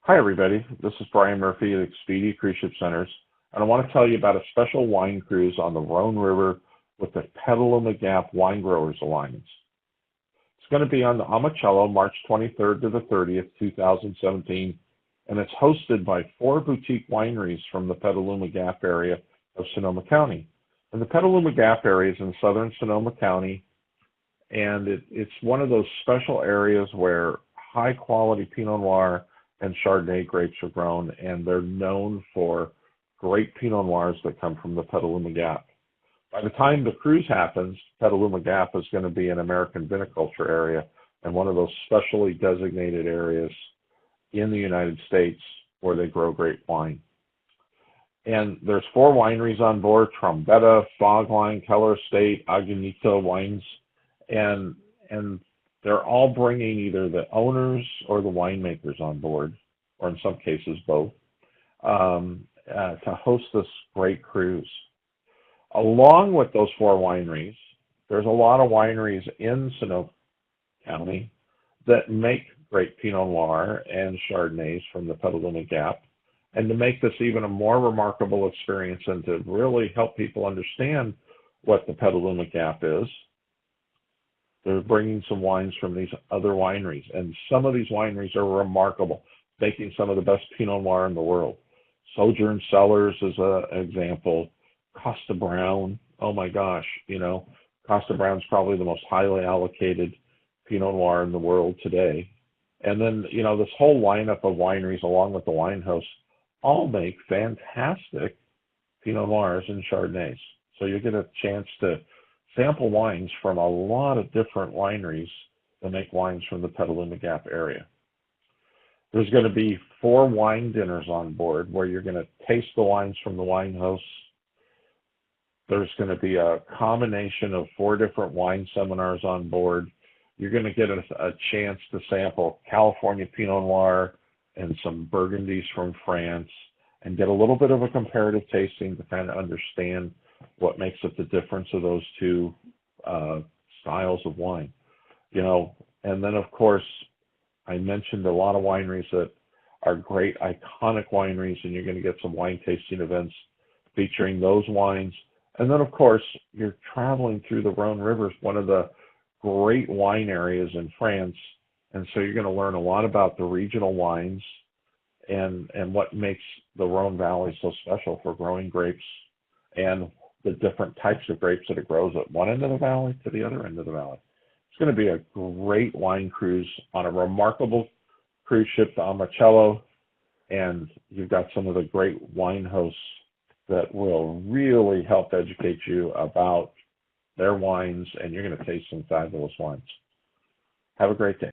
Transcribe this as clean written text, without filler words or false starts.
Hi, everybody. This is Brian Murphy at Expedia Cruise Ship Centers, and I want to tell you about a special wine cruise on the Rhone River with the Petaluma GAP Wine Growers Alliance. It's going to be on the AMAWaterways, March 23rd to the 30th, 2017, and it's hosted by 4 boutique wineries from the Petaluma GAP area of Sonoma County. And the Petaluma GAP area is in southern Sonoma County, and it's one of those special areas where high-quality Pinot Noir and Chardonnay grapes are grown, and they're known for great Pinot Noirs that come from the Petaluma GAP. By the time the cruise happens, Petaluma GAP is going to be an American viniculture area and one of those specially designated areas in the United States where they grow great wine. And there's 4 wineries on board: Trombetta, Fogline, Keller Estate, Agunito Wines, and they're all bringing either the owners or the winemakers on board, or in some cases both, to host this great cruise. Along with those 4 wineries, there's a lot of wineries in Sonoma County that make great Pinot Noir and Chardonnays from the Petaluma GAP. And to make this even a more remarkable experience and to really help people understand what the Petaluma GAP is, they're bringing some wines from these other wineries. And some of these wineries are remarkable, making some of the best Pinot Noir in the world. Sojourn Cellars is an example. Costa Brown, oh my gosh, Costa Brown's probably the most highly allocated Pinot Noir in the world today. And then, this whole lineup of wineries along with the wine hosts all make fantastic Pinot Noirs and Chardonnays. So you get a chance to sample wines from a lot of different wineries that make wines from the Petaluma GAP area. There's going to be 4 wine dinners on board where you're going to taste the wines from the wine hosts. There's going to be a combination of 4 different wine seminars on board. You're going to get a chance to sample California Pinot Noir and some Burgundies from France and get a little bit of a comparative tasting to kind of understand what makes up the difference of those 2 styles of wine. And then of course, I mentioned a lot of wineries that are great, iconic wineries, and you're going to get some wine tasting events featuring those wines. And then of course, you're traveling through the Rhone River, one of the great wine areas in France. And so you're going to learn a lot about the regional wines and what makes the Rhone Valley so special for growing grapes and the different types of grapes that it grows at one end of the valley to the other end of the valley. It's going to be a great wine cruise on a remarkable cruise ship to AMAWaterways, and you've got some of the great wine hosts that will really help educate you about their wines, and you're going to taste some fabulous wines. Have a great day.